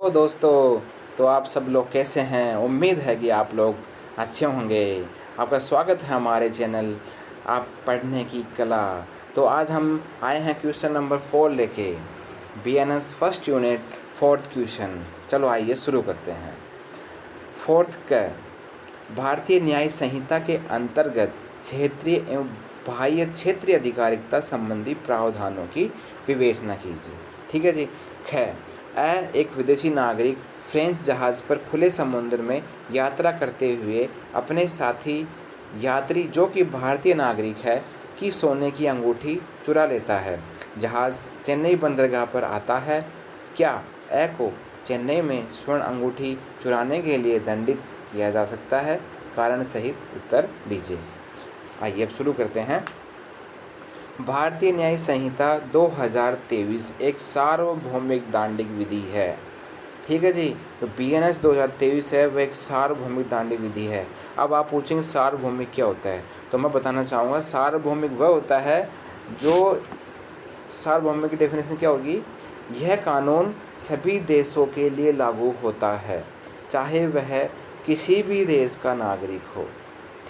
तो दोस्तों, तो आप सब लोग कैसे हैं? उम्मीद है कि आप लोग अच्छे होंगे। आपका स्वागत है हमारे चैनल आप पढ़ने की कला। तो आज हम आए हैं क्वेश्चन नंबर 4 लेके, BNS first unit fourth question. चलो आइए शुरू करते हैं। फोर्थ क भारतीय न्याय संहिता के अंतर्गत क्षेत्रीय एवं बाह्य क्षेत्रीय अधिकारिता संबंधी प्रावधानों की विवेचना कीजिए। ठीक है जी। ख एक विदेशी नागरिक फ्रेंच जहाज़ पर खुले समुद्र में यात्रा करते हुए अपने साथी यात्री जो कि भारतीय नागरिक है की सोने की अंगूठी चुरा लेता है। जहाज़ चेन्नई बंदरगाह पर आता है। क्या को चेन्नई में स्वर्ण अंगूठी चुराने के लिए दंडित किया जा सकता है? कारण सहित उत्तर दीजिए। आइए अब शुरू करते हैं। भारतीय न्याय संहिता 2023 एक सार्वभौमिक दांडिक विधि है। ठीक है जी। तो बीएनएस 2023 है वह एक सार्वभौमिक दांडिक विधि है। अब आप पूछेंगे सार्वभौमिक क्या होता है, तो मैं बताना चाहूँगा सार्वभौमिक वह होता है जो सार्वभौमिक की डेफिनेशन क्या होगी, यह कानून सभी देशों के लिए लागू होता है चाहे वह किसी भी देश का नागरिक हो।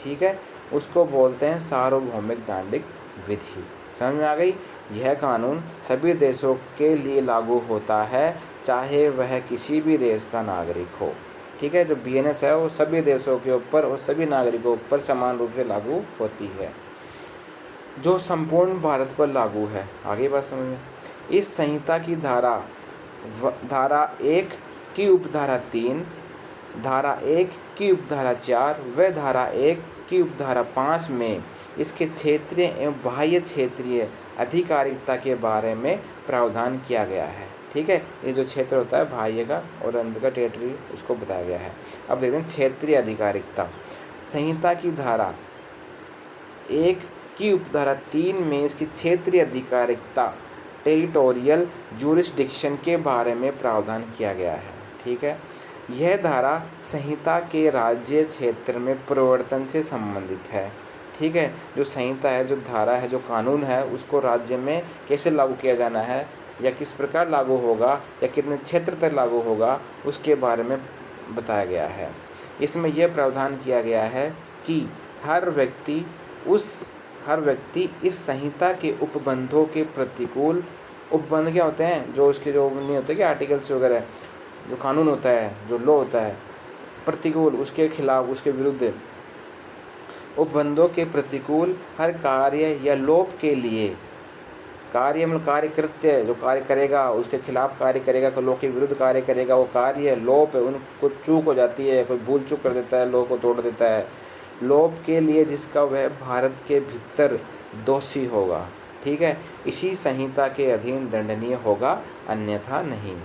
ठीक है, उसको बोलते हैं सार्वभौमिक दांडिक विधि। समझ में आ गई? यह कानून सभी देशों के लिए लागू होता है चाहे वह किसी भी देश का नागरिक हो। ठीक है, जो बीएनएस है वो सभी देशों के ऊपर और सभी नागरिकों पर समान रूप से लागू होती है, जो संपूर्ण भारत पर लागू है। आगे बात समझिए। इस संहिता की धारा 1 की उपधारा 3, धारा 1 की उपधारा 4 व धारा 1 की उपधारा 5 में इसके क्षेत्रीय एवं बाह्य क्षेत्रीय अधिकारिता के बारे में प्रावधान किया गया है। ठीक है, ये जो क्षेत्र होता है बाह्य का और अंदर का टेरिटरी उसको बताया गया है। अब देखते हैं क्षेत्रीय अधिकारिता। संहिता की धारा 1 की उपधारा 3 में इसकी क्षेत्रीय अधिकारिता टेरिटोरियल ज्यूरिसडिक्शन के बारे में प्रावधान किया गया है। ठीक है, यह धारा संहिता के राज्य क्षेत्र में प्रवर्तन से संबंधित है। ठीक है, जो संहिता है, जो धारा है, जो कानून है, उसको राज्य में कैसे लागू किया जाना है या किस प्रकार लागू होगा या कितने क्षेत्र तक लागू होगा उसके बारे में बताया गया है। इसमें यह प्रावधान किया गया है कि हर व्यक्ति इस संहिता के उपबंधों के प्रतिकूल, उपबंध क्या होते हैं, जो उसके जो नहीं होते कि आर्टिकल्स वगैरह, जो कानून होता है, जो लॉ होता है, प्रतिकूल उसके खिलाफ, उसके विरुद्ध उपबंधों के प्रतिकूल हर कार्य या लोप के लिए, कार्य मतलब कार्य कृत्य, जो कार्य करेगा उसके खिलाफ कार्य करेगा, तो लोग के विरुद्ध कार्य करेगा, वो कार्य लोप है, उनको चूक हो जाती है, कोई भूल चूक कर देता है, लोग को तोड़ देता है, लोप के लिए जिसका वह भारत के भीतर दोषी होगा। ठीक है, इसी संहिता के अधीन दंडनीय होगा, अन्यथा नहीं।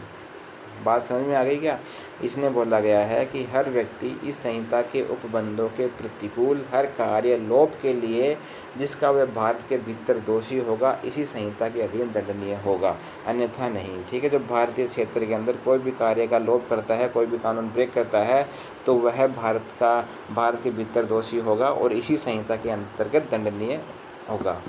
बात समझ में आ गई क्या? इसने बोला गया है कि हर व्यक्ति इस संहिता के उपबंधों के प्रतिकूल हर कार्य लोप के लिए जिसका वह भारत के भीतर दोषी होगा, इसी संहिता के अधीन दंडनीय होगा, अन्यथा नहीं। ठीक है, जो भारतीय क्षेत्र के अंदर कोई भी कार्य का लोप करता है, कोई भी कानून ब्रेक करता है, तो वह भारत के भीतर दोषी होगा और इसी संहिता के अंतर्गत दंडनीय होगा।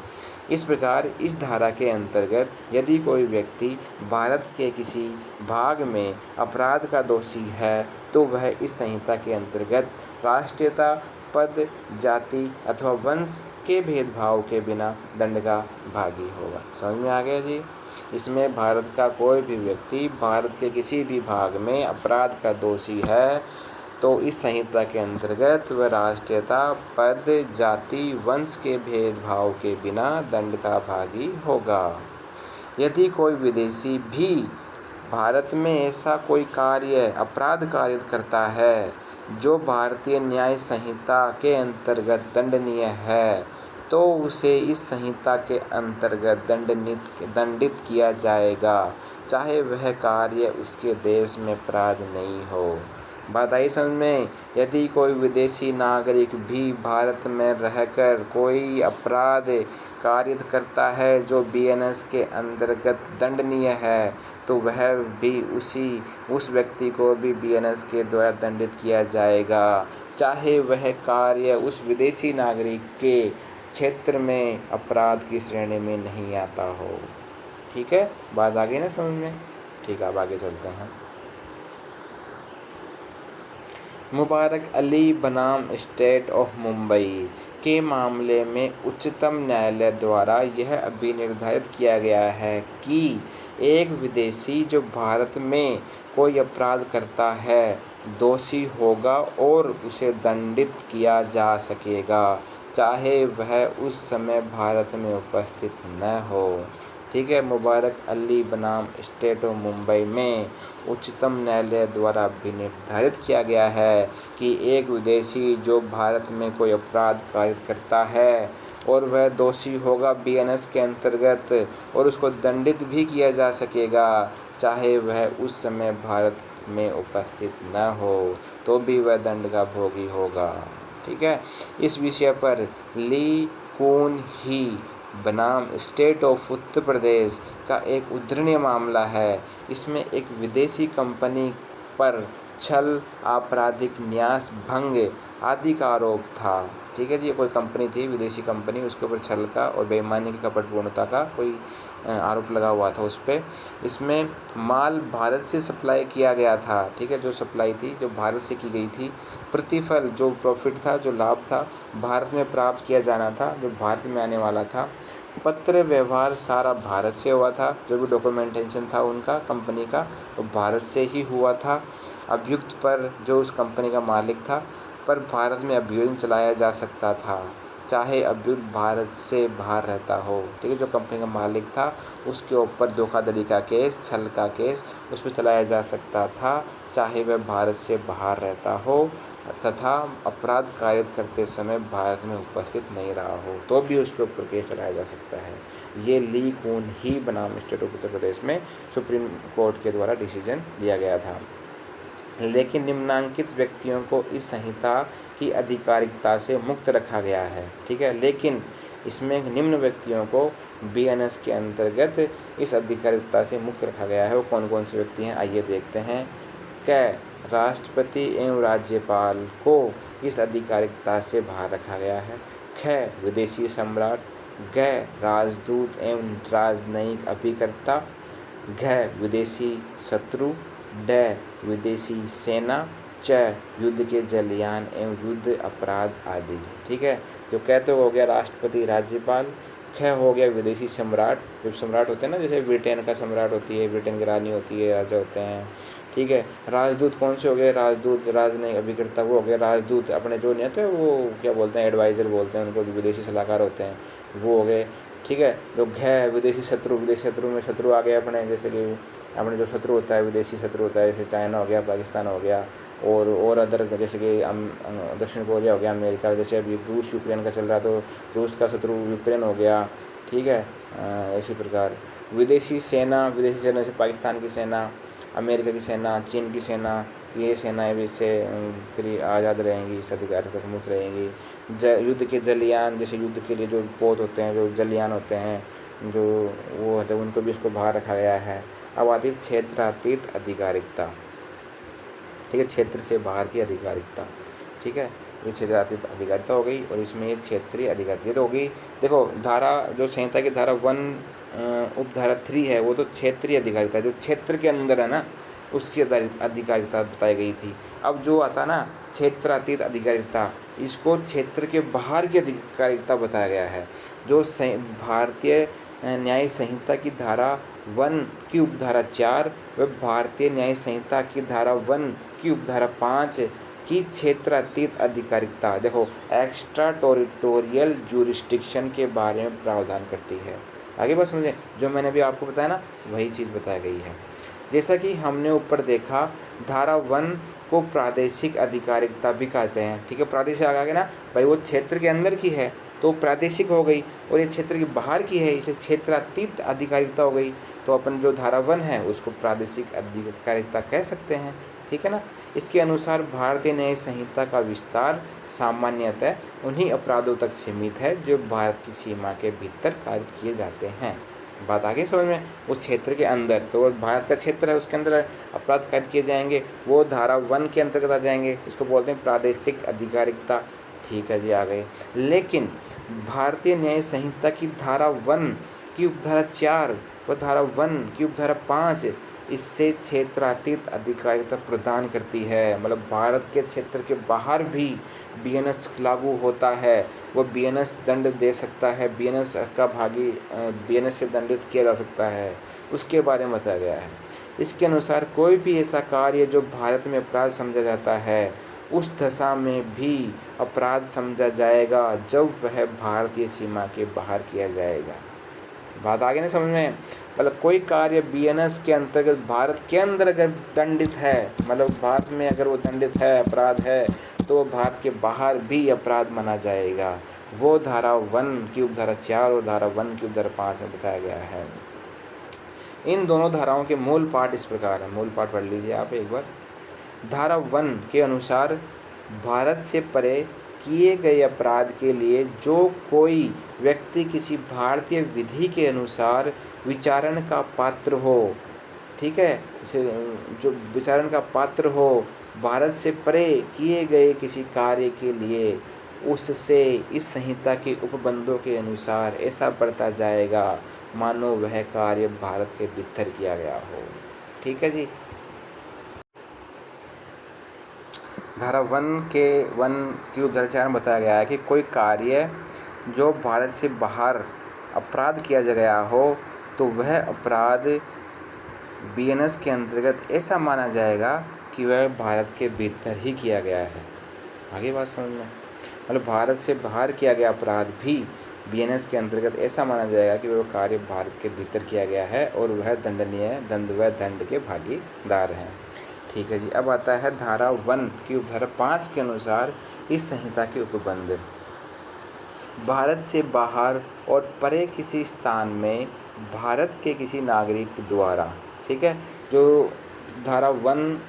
इस प्रकार इस धारा के अंतर्गत यदि कोई व्यक्ति भारत के किसी भाग में अपराध का दोषी है तो वह इस संहिता के अंतर्गत राष्ट्रीयता, पद, जाति अथवा वंश के भेदभाव के बिना दंड का भागी होगा। समझ में आ गया जी? इसमें भारत का कोई भी व्यक्ति भारत के किसी भी भाग में अपराध का दोषी है तो इस संहिता के अंतर्गत वह राष्ट्रीयता, पद, जाति, वंश के भेदभाव के बिना दंड का भागी होगा। यदि कोई विदेशी भी भारत में ऐसा कोई कार्य, अपराध कारित करता है जो भारतीय न्याय संहिता के अंतर्गत दंडनीय है, तो उसे इस संहिता के अंतर्गत दंडित किया जाएगा, चाहे वह कार्य उसके देश में अपराध नहीं हो। बात आई समझ में? यदि कोई विदेशी नागरिक भी भारत में रहकर कोई अपराध कारित करता है जो बीएनएस के अंतर्गत दंडनीय है, तो वह भी उस व्यक्ति को भी बीएनएस के द्वारा दंडित किया जाएगा, चाहे वह कार्य उस विदेशी नागरिक के क्षेत्र में अपराध की श्रेणी में नहीं आता हो। ठीक है, बात आ गई ना समझ में? ठीक है, अब आगे चलते हैं। मुबारक अली बनाम स्टेट ऑफ मुंबई के मामले में उच्चतम न्यायालय द्वारा यह अभी निर्धारित किया गया है कि एक विदेशी जो भारत में कोई अपराध करता है दोषी होगा और उसे दंडित किया जा सकेगा, चाहे वह उस समय भारत में उपस्थित न हो। ठीक है, मुबारक अली बनाम स्टेट ऑफ मुंबई में उच्चतम न्यायालय द्वारा भी निर्धारित किया गया है कि एक विदेशी जो भारत में कोई अपराध कारित करता है और वह दोषी होगा बीएनएस के अंतर्गत और उसको दंडित भी किया जा सकेगा, चाहे वह उस समय भारत में उपस्थित न हो, तो भी वह दंड का भोगी होगा। ठीक है, इस विषय पर ली कून ही बनाम स्टेट ऑफ उत्तर प्रदेश का एक उद्धरणीय मामला है। इसमें एक विदेशी कंपनी पर छल, आपराधिक न्यास भंग आदि का आरोप था। ठीक है जी, कोई कंपनी थी, विदेशी कंपनी, उसके ऊपर छल का और बेईमानी की कपटपूर्णता का कोई आरोप लगा हुआ था उस पर। इसमें माल भारत से सप्लाई किया गया था। ठीक है, जो सप्लाई थी जो भारत से की गई थी, प्रतिफल जो प्रॉफिट था, जो लाभ था, भारत में प्राप्त किया जाना था, जो भारत में आने वाला था। पत्र व्यवहार सारा भारत से हुआ था, जो भी डॉक्यूमेंटेशन था उनका कंपनी का, तो भारत से ही हुआ था। अभियुक्त पर जो उस कंपनी का मालिक था पर भारत में अभियोजन चलाया जा सकता था, चाहे अभियुक्त भारत से बाहर रहता हो। ठीक है, जो कंपनी का मालिक था उसके ऊपर धोखाधड़ी का केस, छल का केस उस पर चलाया जा सकता था, चाहे वह भारत से बाहर रहता हो तथा अपराध कारित करते समय भारत में उपस्थित नहीं रहा हो, तो भी उसके ऊपर केस चलाया जा सकता है। ये ली कून ही बनाम स्टेट ऑफ उत्तर प्रदेश में सुप्रीम कोर्ट के द्वारा डिसीजन दिया गया था। लेकिन निम्नांकित व्यक्तियों को इस संहिता की आधिकारिकता से मुक्त रखा गया है। ठीक है, लेकिन इसमें निम्न व्यक्तियों को बीएनएस के अंतर्गत इस आधिकारिकता से मुक्त रखा गया है। वो कौन कौन से व्यक्ति हैं, आइए देखते हैं। क राष्ट्रपति एवं राज्यपाल को इस आधिकारिकता से बाहर रखा गया है। ख विदेशी सम्राट। ग राजदूत एवं राजनयिक अभिकर्ता। घ विदेशी शत्रु। ड विदेशी सेना। च युद्ध के जलयान एवं युद्ध अपराध आदि। ठीक है, जो कहते हो गया राष्ट्रपति, राज्यपाल। ख हो गया विदेशी सम्राट, जो सम्राट होते हैं ना, जैसे ब्रिटेन का सम्राट होती है, ब्रिटेन की रानी होती है, राजा होते हैं। ठीक है, राजदूत कौन से हो गए, राजदूत, राजनयिक अभिकर्ता वो हो गया राजदूत, अपने जो नहीं होते वो क्या बोलते हैं, एडवाइज़र बोलते हैं उनको, जो विदेशी सलाहकार होते हैं वो हो गए। ठीक है, जो घ विदेशी शत्रु, विदेशी शत्रु में शत्रु आ गए अपने, जैसे कि अपने जो शत्रु होता है, विदेशी शत्रु होता है, जैसे चाइना हो गया, पाकिस्तान हो गया, और अदर जैसे कि दक्षिण कोरिया हो गया, अमेरिका, जैसे अभी रूस यूक्रेन का चल रहा है तो रूस का शत्रु यूक्रेन हो गया। ठीक है, इसी प्रकार विदेशी सेना, विदेशी सेना से पाकिस्तान की सेना, अमेरिका की सेना, चीन की सेना, ये सेनाएं भी इससे फ्री आज़ाद रहेंगी, इस अधिकार तक मुक्त रहेंगी। युद्ध के जलयान, जैसे युद्ध के लिए जो पोत होते हैं, जो जलयान होते हैं, जो वो होते हैं, उनको भी इसको बाहर रखा गया है। अब आती है क्षेत्रातीत अधिकारिकता। ठीक है, क्षेत्र से बाहर की अधिकारिकता। ठीक है, ये क्षेत्रातीत अधिकारिता हो गई और इसमें ये क्षेत्रीय अधिकारिता तो होगी। देखो, धारा जो संहिता की धारा 1 उपधारा 3 है, वो तो क्षेत्रीय अधिकारिता, जो क्षेत्र के अंदर है ना, उसकी अधिकारिता बताई गई थी। अब जो आता ना क्षेत्रातीत अधिकारिता, इसको क्षेत्र के बाहर की अधिकारिता बताया गया है। जो भारतीय न्याय संहिता की धारा 1 की उपधारा 4 व भारतीय न्याय संहिता की धारा 1 की उपधारा 5 की क्षेत्रातीत अधिकारिकता, देखो, एक्स्ट्रा टेरिटोरियल ज्यूरिस्डिक्शन के बारे में प्रावधान करती है। आगे बस मुझे जो मैंने भी आपको बताया ना, वही चीज़ बताई गई है। जैसा कि हमने ऊपर देखा, धारा 1 को प्रादेशिक अधिकारिकता भी कहते हैं। ठीक है, प्रादेशिक आगे ना भाई, वो क्षेत्र के अंदर की है तो प्रादेशिक हो गई, और ये क्षेत्र के बाहर की है, इसे क्षेत्रातीत अधिकारिकता हो गई। तो अपन जो धारा 1 है उसको प्रादेशिक अधिकारिकता कह सकते हैं। ठीक है ना। इसके अनुसार भारतीय न्याय संहिता का विस्तार सामान्यतः उन्हीं अपराधों तक सीमित है जो भारत की सीमा के भीतर कारित किए जाते हैं। बात आ गई समझ में। उस क्षेत्र के अंदर, तो वो भारत का क्षेत्र है, उसके अंदर अपराध कारित किए जाएंगे, वो धारा 1 के अंतर्गत आ जाएंगे। इसको बोलते हैं प्रादेशिक अधिकारिकता। ठीक है जी, आ गए। लेकिन भारतीय न्याय संहिता की धारा 1 की उपधारा 4 व धारा 1 की उपधारा 5 इससे क्षेत्रातीत अधिकारिता प्रदान करती है। मतलब भारत के क्षेत्र के बाहर भी बीएनएस लागू होता है, वो बीएनएस दंड दे सकता है, बीएनएस का भागी बीएनएस से दंडित किया जा सकता है, उसके बारे में बताया गया है। इसके अनुसार कोई भी ऐसा कार्य जो भारत में अपराध समझा जाता है, उस दशा में भी अपराध समझा जाएगा जब वह भारतीय सीमा के बाहर किया जाएगा। बात आगे नहीं समझ में? मतलब कोई कार्य बीएनएस के अंतर्गत भारत के अंदर अगर दंडित है, मतलब भारत में अगर वो दंडित है, अपराध है, तो भारत के बाहर भी अपराध माना जाएगा। वो धारा 1 की उपधारा 4 और धारा 1 की उपधारा 5 में बताया गया है। इन दोनों धाराओं के मूल पाठ इस प्रकार है। मूल पाठ पढ़ लीजिए आप एक बार। धारा 1 के अनुसार भारत से परे किए गए अपराध के लिए जो कोई व्यक्ति किसी भारतीय विधि के अनुसार विचारण का पात्र हो, ठीक है, जो विचारण का पात्र हो, भारत से परे किए गए किसी कार्य के लिए उससे इस संहिता के उपबंधों के अनुसार ऐसा बढ़ता जाएगा मानो वह कार्य भारत के भीतर किया गया हो। ठीक है जी। धारा 1 की उपधारा 4 में बताया गया है कि कोई कार्य जो भारत से बाहर अपराध किया गया हो तो वह अपराध बीएनएस के अंतर्गत ऐसा माना जाएगा कि वह भारत के भीतर ही किया गया है। आगे बात समझ में? मतलब भारत से बाहर किया गया अपराध भी बीएनएस के अंतर्गत ऐसा माना जाएगा कि वह कार्य भारत के भीतर किया गया है और वह दंडनीय दंड के भागीदार हैं। ठीक है जी। अब आता है धारा 1 की उपधारा 5 के अनुसार इस संहिता के उपबंध। भारत से बाहर और परे किसी स्थान में भारत के किसी नागरिक द्वारा, ठीक है, जो धारा 1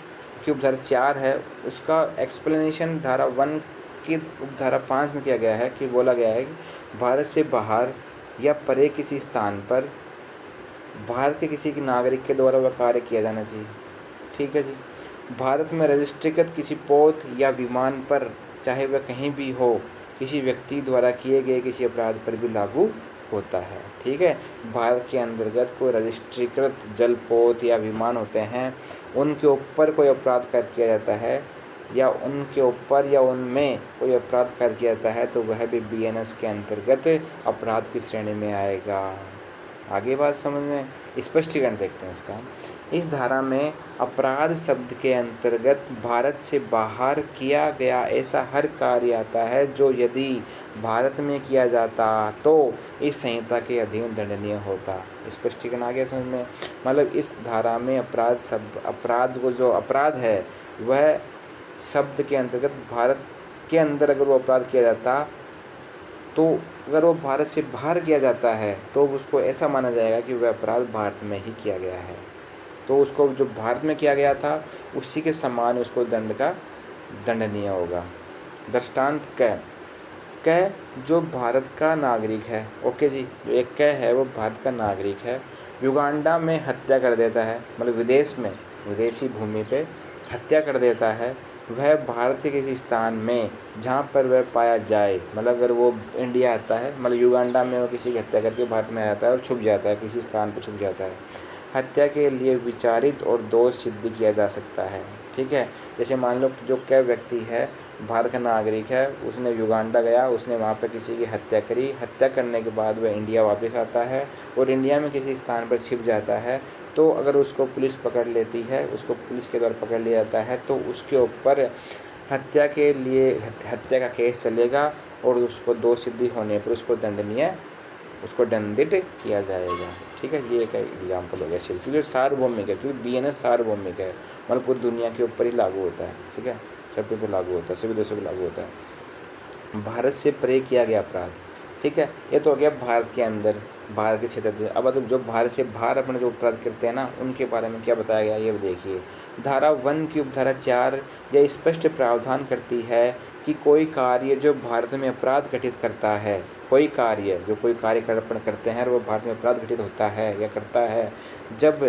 की उपधारा 4 है उसका एक्सप्लेनेशन धारा 1 की उपधारा 5 में किया गया है कि बोला गया है कि भारत से बाहर या परे किसी स्थान पर भारत के किसी नागरिक के द्वारा वह कार्य किया जाना चाहिए। ठीक है जी। भारत में रजिस्ट्रीकृत किसी पोत या विमान पर, चाहे वह कहीं भी हो, किसी व्यक्ति द्वारा किए गए किसी अपराध पर भी लागू होता है। ठीक है। भारत के अंतर्गत कोई रजिस्ट्रीकृत जलपोत या विमान होते हैं, उनके ऊपर कोई अपराध कर किया जाता है या उनके ऊपर या उनमें कोई अपराध कर किया जाता है तो वह भी बीएनएस के अंतर्गत अपराध की श्रेणी में आएगा। आगे बात समझ में? स्पष्टीकरण देखते हैं इसका। इस धारा में अपराध शब्द के अंतर्गत भारत से बाहर किया गया ऐसा हर कार्य आता है जो यदि भारत में किया जाता तो इस संहिता के अधीन दंडनीय होता। स्पष्टीकरण आ गया समझ में? मतलब इस धारा में अपराध को जो अपराध है वह शब्द के अंतर्गत भारत के अंदर अगर वो अपराध किया जाता तो अगर वो भारत से बाहर किया जाता है तो उसको ऐसा माना जाएगा कि वह अपराध भारत में ही किया गया है, तो उसको जो भारत में किया गया था उसी के समान उसको दंडनीय होगा। दृष्टांत क जो भारत का नागरिक है, ओके जी, जो एक क है वो भारत का नागरिक है, युगांडा में हत्या कर देता है, मतलब विदेश में विदेशी भूमि पे हत्या कर देता है, वह भारत के किसी स्थान में जहाँ पर वह पाया जाए, मतलब अगर वो इंडिया आता है, मतलब युगांडा में वो किसी की हत्या करके भारत में आता है और छुप जाता है, किसी स्थान पर छुप जाता है, हत्या के लिए विचारित और दोष सिद्ध किया जा सकता है। ठीक है। जैसे मान लो जो क्या व्यक्ति है, भारत का नागरिक है, उसने युगांडा गया, उसने वहाँ पर किसी की हत्या करी, हत्या करने के बाद वह इंडिया वापस आता है और इंडिया में किसी स्थान पर छिप जाता है, तो अगर उसको पुलिस पकड़ लेती है, उसको पुलिस के द्वारा पकड़ लिया जाता है तो उसके ऊपर हत्या के लिए हत्या का केस चलेगा और उसको दोष सिद्धि होने पर उसको दंडित किया जाएगा। ठीक है। ये एक एग्जाम्पल हो गया शिल्प, क्योंकि सार्वभौमिक है, क्योंकि बीएनएस सार्वभौमिक है, मतलब पूरी दुनिया के ऊपर ही लागू होता है। ठीक है। सब पे लागू होता है, सभी देशों पर लागू होता है। भारत से परे किया गया अपराध, ठीक है, ये तो हो गया भारत के अंदर, भारत के क्षेत्र। अब जो भारत से बाहर अपने जो अपराध करते हैं ना, उनके बारे में क्या बताया गया ये देखिए। धारा 1 की उपधारा 4 यह स्पष्ट प्रावधान करती है कि कोई कार्य जो भारत में अपराध घटित करता है, कोई कार्य जो कोई कार्य करते हैं और वो भारत में अपराध घटित होता है या करता है, जब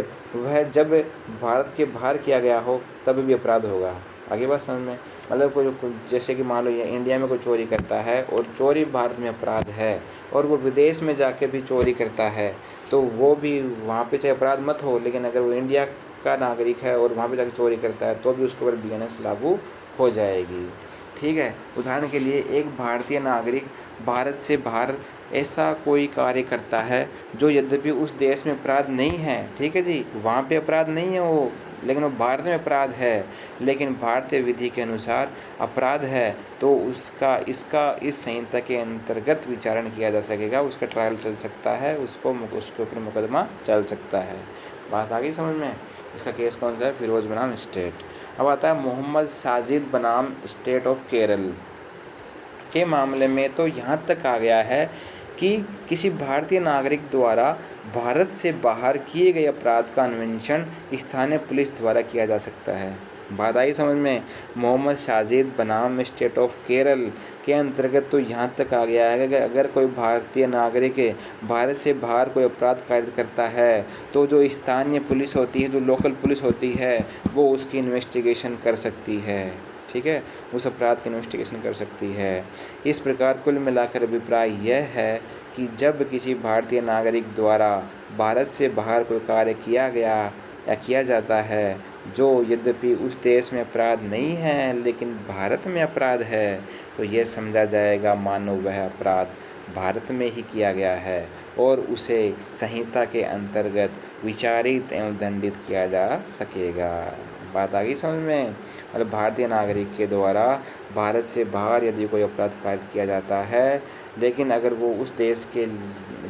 भारत के बाहर किया गया हो तब भी अपराध होगा। आगे बात समझ में? मतलब कोई जैसे कि मान लो ये इंडिया में कोई चोरी करता है और चोरी भारत में अपराध है और वो विदेश में जाके भी चोरी करता है, तो वो भी वहाँ पे चाहे अपराध मत हो, लेकिन अगर वो इंडिया का नागरिक है और वहाँ पे जाकर चोरी करता है तो भी उसके ऊपर BNS लागू हो जाएगी। ठीक है, उदाहरण के लिए एक भारतीय नागरिक भारत से बाहर ऐसा कोई कार्य करता है जो यद्यपि उस देश में अपराध नहीं है, ठीक है जी, वहाँ पे अपराध नहीं है वो, लेकिन वो भारत में अपराध है, लेकिन भारतीय विधि के अनुसार अपराध है, तो इसका इस संहिता के अंतर्गत विचारण किया जा सकेगा, उसका ट्रायल चल सकता है, उसके ऊपर मुकदमा चल सकता है। बात आ गई समझ में। इसका केस कौन सा है? फिरोज बनाम स्टेट। अब आता है मोहम्मद साजिद बनाम स्टेट ऑफ केरल के मामले में। तो यहाँ तक आ गया है कि किसी भारतीय नागरिक द्वारा भारत से बाहर किए गए अपराध का अन्वेषण स्थानीय पुलिस द्वारा किया जा सकता है। बात आई समझ में। मोहम्मद साजिद बनाम स्टेट ऑफ केरल के अंतर्गत तो यहाँ तक आ गया है कि अगर कोई भारतीय नागरिक भारत से बाहर कोई अपराध कार्य करता है तो जो स्थानीय पुलिस होती है, जो लोकल पुलिस होती है, वो उसकी इन्वेस्टिगेशन कर सकती है। ठीक है, उस अपराध की इन्वेस्टिगेशन कर सकती है। इस प्रकार कुल मिलाकर अभिप्राय यह है कि जब किसी भारतीय नागरिक द्वारा भारत से बाहर कोई कार्य किया गया या किया जाता है जो यद्यपि उस देश में अपराध नहीं है लेकिन भारत में अपराध है, तो यह समझा जाएगा मानो वह अपराध भारत में ही किया गया है और उसे संहिता के अंतर्गत विचारित एवं दंडित किया जा सकेगा। बात आ गई समझ में। मतलब भारतीय नागरिक के द्वारा भारत से बाहर यदि कोई अपराध कार्य किया जाता है, लेकिन अगर वो उस देश के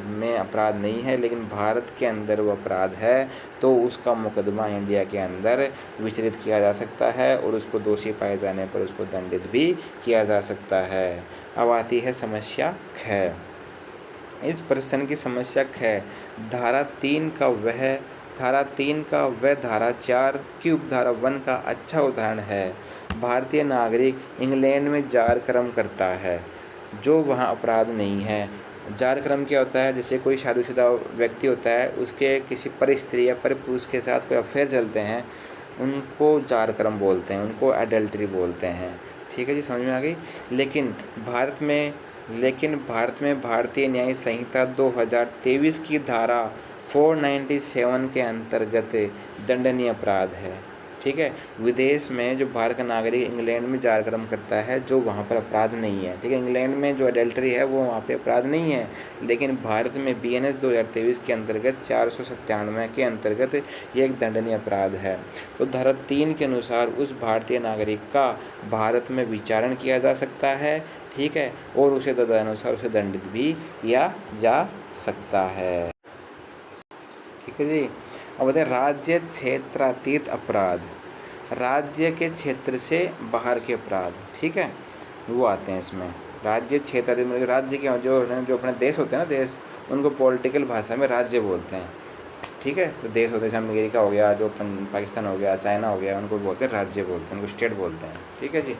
में अपराध नहीं है लेकिन भारत के अंदर वो अपराध है, तो उसका मुकदमा इंडिया के अंदर विचलित किया जा सकता है और उसको दोषी पाए जाने पर उसको दंडित भी किया जा सकता है। अब आती है समस्या ख। इस प्रश्न की समस्या ख धारा 3 का वह धारा 4 की उपधारा 1 का अच्छा उदाहरण है। भारतीय नागरिक इंग्लैंड में जारक्रम करता है जो वहाँ अपराध नहीं है। जारक्रम क्या होता है? जैसे कोई शादीशुदा व्यक्ति होता है, उसके किसी पर स्त्री या पर पुरुष के साथ कोई अफेयर चलते हैं, उनको जारक्रम बोलते हैं, उनको एडल्ट्री बोलते हैं। ठीक है जी, समझ में आ गई। लेकिन भारत में भारतीय न्याय संहिता 2023 की धारा 497 के अंतर्गत दंडनीय अपराध है। ठीक है, विदेश में जो भारत का नागरिक इंग्लैंड में जारक्रम करता है जो वहाँ पर अपराध नहीं है। ठीक है, इंग्लैंड में जो एडल्ट्री है वो वहाँ पे अपराध नहीं है, लेकिन भारत में BNS 2023 के अंतर्गत 497 के अंतर्गत ये एक दंडनीय अपराध है। तो धारा 3 के अनुसार उस भारतीय नागरिक का भारत में विचारण किया जा सकता है। ठीक है, और उसे तदनुसार उसे दंडित भी किया जा सकता है। ठीक है जी। अब बताएं राज्य क्षेत्रातीत अपराध, राज्य के क्षेत्र से बाहर के अपराध। ठीक है, वो आते हैं इसमें। राज्य क्षेत्रातीत मतलब राज्य के जो अपने देश होते हैं ना, देश, उनको पॉलिटिकल भाषा में राज्य बोलते हैं। ठीक है, तो देश होते हैं जैसे अमेरिका हो गया, जो पाकिस्तान हो गया, चाइना हो गया, उनको बोलते हैं राज्य बोलते हैं, उनको स्टेट बोलते हैं। ठीक है जी,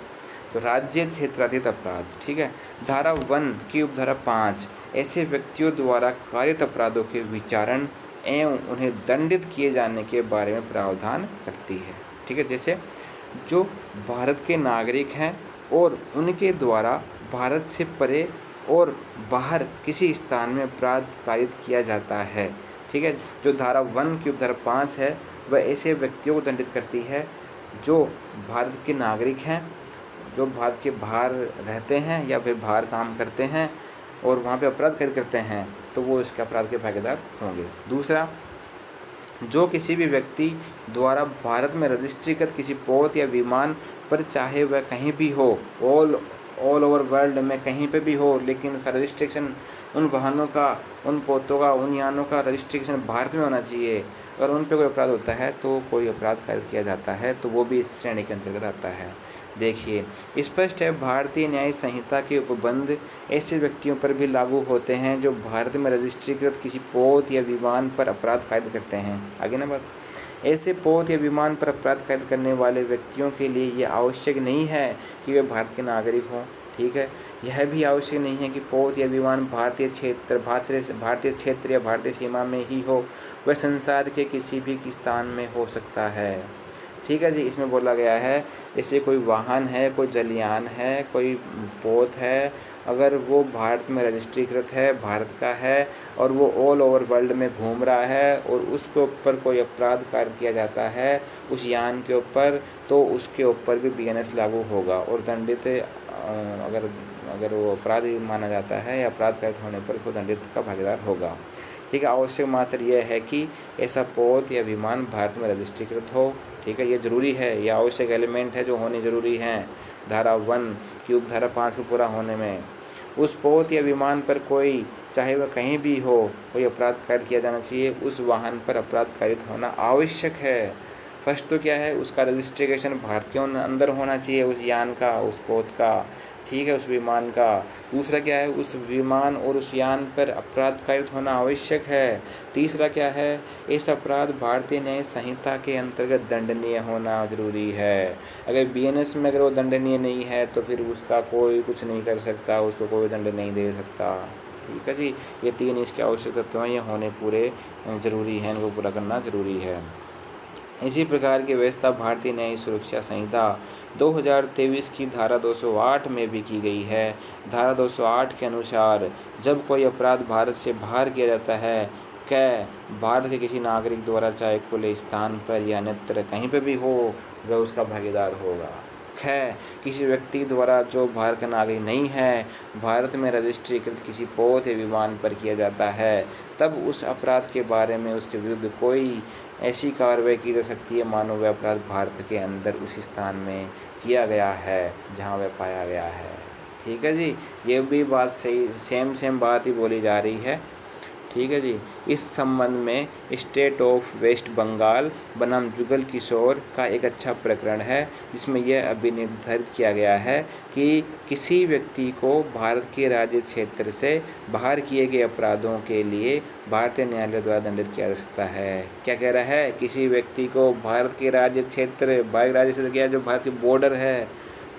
तो राज्य क्षेत्रातीत अपराध। ठीक है, धारा 1 की उपधारा 5 ऐसे व्यक्तियों द्वारा कारित अपराधों के विचारण एवं उन्हें दंडित किए जाने के बारे में प्रावधान करती है। ठीक है, जैसे जो भारत के नागरिक हैं और उनके द्वारा भारत से परे और बाहर किसी स्थान में अपराध कारित किया जाता है। ठीक है, जो धारा 1 की उपधारा 5 है वह ऐसे व्यक्तियों को दंडित करती है जो भारत के नागरिक हैं, जो भारत के बाहर रहते हैं या फिर बाहर काम करते हैं और वहाँ पे अपराध करते हैं, तो वो इसके अपराध के भागीदार होंगे। दूसरा, जो किसी भी व्यक्ति द्वारा भारत में रजिस्ट्रीकृत किसी पोत या विमान पर, चाहे वह कहीं भी हो, ऑल ओवर वर्ल्ड में कहीं पे भी हो, लेकिन उसका रजिस्ट्रेशन, उन वाहनों का, उन पोतों का, उन यानों का रजिस्ट्रेशन भारत में होना चाहिए। अगर उन पे कोई अपराध होता है तो कोई अपराध किया जाता है, तो वो भी इस श्रेणी के अंतर्गत आता है। देखिए, स्पष्ट है भारतीय न्याय संहिता के उपबंध ऐसे व्यक्तियों पर भी लागू होते हैं जो भारत में रजिस्ट्रीकृत किसी पोत या विमान पर अपराध कायद करते हैं। आगे ना बात, ऐसे पोत या विमान पर अपराध कायद करने वाले व्यक्तियों के लिए ये आवश्यक नहीं है कि वे भारत के नागरिक हों। ठीक है, यह भी आवश्यक नहीं है कि पोत या विमान भारतीय क्षेत्र या भारतीय सीमा में ही हो, वह संसार के किसी भी स्थान में हो सकता है। ठीक है जी, इसमें बोला गया है जैसे कोई वाहन है, कोई जलयान है, कोई पोत है अगर वो भारत में रजिस्ट्रीकृत है, भारत का है और वो ऑल ओवर वर्ल्ड में घूम रहा है और उसके ऊपर कोई अपराध कार्य किया जाता है उस यान के ऊपर, तो उसके ऊपर भी BNS लागू होगा और दंडित अगर अगर वो अपराधी माना जाता है या अपराध कार्य होने पर उसको दंडित का भागीदार होगा। ठीक है, आवश्यक मात्र यह है कि ऐसा पोत या विमान भारत में रजिस्ट्रीकृत हो। ठीक है, ये ज़रूरी है, ये आवश्यक एलिमेंट है जो होने ज़रूरी हैं धारा 1 की उपधारा 5 को पूरा होने में। उस पोत या विमान पर कोई, चाहे वह कहीं भी हो, कोई अपराध कार्य किया जाना चाहिए, उस वाहन पर अपराध कारित होना आवश्यक है। फर्स्ट तो क्या है, उसका रजिस्ट्रेशन भारत के अंदर होना चाहिए, उस यान का, उस पोत का, ठीक है, उस विमान का। दूसरा क्या है, उस विमान और उस यान पर अपराध कारित होना आवश्यक है। तीसरा क्या है, इस अपराध भारतीय न्याय संहिता के अंतर्गत दंडनीय होना जरूरी है। अगर BNS में अगर वो दंडनीय नहीं है तो फिर उसका कोई कुछ नहीं कर सकता, उसको कोई दंड नहीं दे सकता। ठीक है जी, ये 3 इसके आवश्यक तत्व हैं, ये होने पूरे जरूरी हैं, इनको पूरा करना जरूरी है। इसी प्रकार की व्यवस्था भारतीय न्यायिक सुरक्षा संहिता 2023 की धारा 208 में भी की गई है। धारा 208 के अनुसार जब कोई अपराध भारत से बाहर किया जाता है, भारत के किसी नागरिक द्वारा, चाहे खुले स्थान पर या अन्यत्र कहीं पर भी हो, वह उसका भागीदार होगा। किसी व्यक्ति द्वारा जो भारत का नागरिक नहीं है, भारत में रजिस्ट्रीकृत किसी पोत या विमान पर किया जाता है, तब उस अपराध के बारे में उसके विरुद्ध कोई ऐसी कार्रवाई की जा सकती है मानो वह अपराध भारत के अंदर उसी स्थान में किया गया है जहां वह पाया गया है। ठीक है जी, ये भी बात सही, सेम बात ही बोली जा रही है। ठीक है जी, इस संबंध में स्टेट ऑफ वेस्ट बंगाल बनाम जुगल किशोर का एक अच्छा प्रकरण है, जिसमें यह अभिनिर्धारित किया गया है कि किसी व्यक्ति को भारत के राज्य क्षेत्र से बाहर किए गए अपराधों के लिए भारतीय न्यायालय द्वारा दंडित किया जा सकता है। क्या कह रहा है, किसी व्यक्ति को भारत के राज्य क्षेत्र, भारत राज्य क्षेत्र क्या, जो भारत की बॉर्डर है,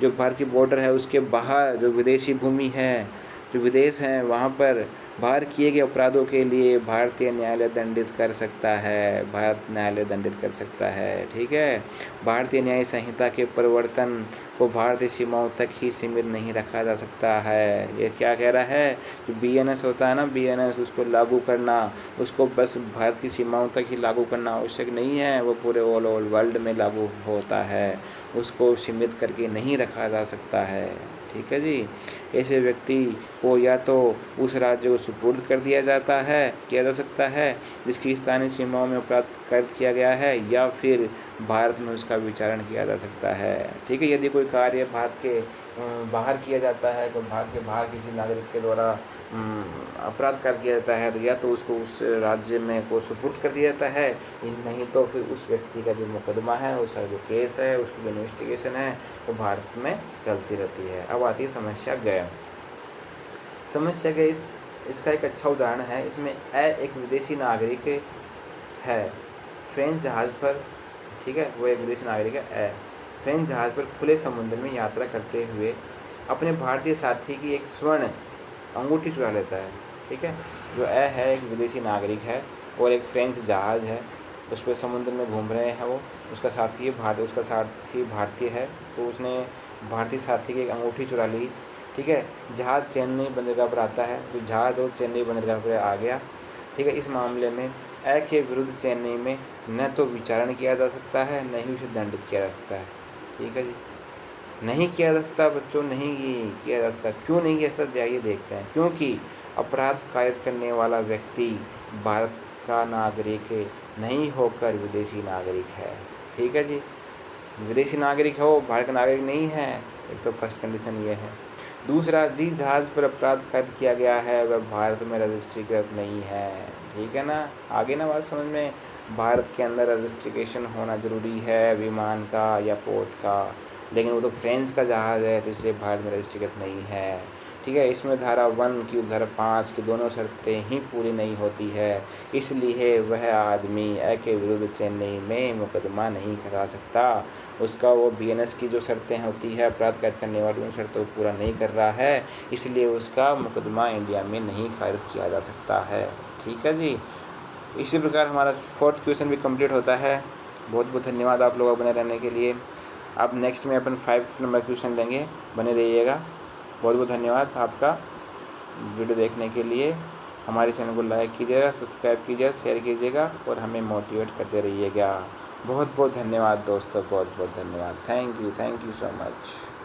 जो भारत की बॉर्डर है उसके बाहर जो विदेशी भूमि है, जो विदेश हैं, वहाँ पर बाहर किए गए अपराधों के लिए भारतीय न्यायालय दंडित कर सकता है, भारत न्यायालय दंडित कर सकता है। ठीक है, भारतीय न्याय संहिता के परिवर्तन को भारतीय सीमाओं तक ही सीमित नहीं रखा जा सकता है। ये क्या कह रहा है, जो BNS होता है ना, BNS, उसको लागू करना, उसको बस भारत की सीमाओं तक ही लागू करना आवश्यक नहीं है, वो पूरे ऑल ओवर वर्ल्ड में लागू होता है, उसको सीमित करके नहीं रखा जा सकता है। ठीक है जी, ऐसे व्यक्ति को या तो उस राज्य को सुपुर्द कर दिया जा सकता है जिसकी स्थानीय सीमाओं में अपराध कारित किया गया है, या फिर भारत में उसका विचारण किया जा सकता है। ठीक है, यदि कोई कार्य भारत के बाहर किया जाता है, तो भारत के बाहर किसी नागरिक के द्वारा अपराध कार्य किया जाता है, तो या तो उसको उस राज्य में को सुपुर्द कर दिया जाता है, नहीं तो फिर उस व्यक्ति का जो मुकदमा है, उसका जो केस है, उसकी जो इन्वेस्टिगेशन है, वो भारत में चलती रहती है। अब आती है समस्या गय। इसका एक अच्छा उदाहरण है, इसमें एक विदेशी नागरिक है फ्रेंच जहाज़ पर, ठीक है, वो एक विदेशी नागरिक है, फ्रेंच जहाज़ पर खुले समुद्र में यात्रा करते हुए अपने भारतीय साथी की एक स्वर्ण अंगूठी चुरा लेता है। ठीक है, जो है एक विदेशी नागरिक है और एक फ्रेंच जहाज़ है, उस पर समुद्र में घूम रहे हैं वो, उसका साथी भारतीय है, तो उसने भारतीय साथी की एक अंगूठी चुरा ली। ठीक है, जहाज़ चेन्नई बंदरगाह पर आता है, तो जहाज़ और चेन्नई बंदरगाह पर आ गया। ठीक है, इस मामले में के विरुद्ध चेन्नई में न तो विचारण किया जा सकता है, न ही उसे दंडित किया जा सकता है। ठीक है जी, नहीं किया जा सकता बच्चों, नहीं किया जा सकता। क्यों नहीं किया जा सकता, आइए देखते हैं। क्योंकि अपराध कारित करने वाला व्यक्ति भारत का नागरिक नहीं होकर विदेशी नागरिक है। ठीक है जी, विदेशी नागरिक हो, भारत का नागरिक नहीं है, एक तो फर्स्ट कंडीशन ये है। दूसरा, जिस जहाज़ पर अपराध कारित किया गया है वह भारत में रजिस्ट्रीकृत नहीं है। ठीक है ना, आगे ना बात समझ में, भारत के अंदर रजिस्ट्रेशन होना ज़रूरी है विमान का या पोत का, लेकिन वो तो फ्रेंच का जहाज़ है, तो इसलिए भारत में रजिस्ट्रेशन नहीं है। ठीक है, इसमें धारा 1 की धारा 5 की दोनों शर्तें ही पूरी नहीं होती है, इसलिए वह आदमी के विरुद्ध चेन्नई में मुकदमा नहीं करा सकता। उसका वो BNS की जो शर्तें होती है अपराध कारित करने वाली, उन शर्तों को पूरा नहीं कर रहा है, इसलिए उसका मुकदमा इंडिया में नहीं खारिज किया जा सकता है। ठीक है जी, इसी प्रकार हमारा 4th क्वेश्चन भी कंप्लीट होता है। बहुत बहुत धन्यवाद आप लोगों बने रहने के लिए। अब नेक्स्ट में अपन 5 नंबर क्वेश्चन लेंगे, बने रहिएगा। बहुत बहुत धन्यवाद आपका वीडियो देखने के लिए। हमारे चैनल को लाइक कीजिएगा, सब्सक्राइब कीजिएगा, शेयर कीजिएगा और हमें मोटिवेट करते रहिएगा। बहुत बहुत धन्यवाद दोस्तों, बहुत बहुत धन्यवाद। Thank you so much.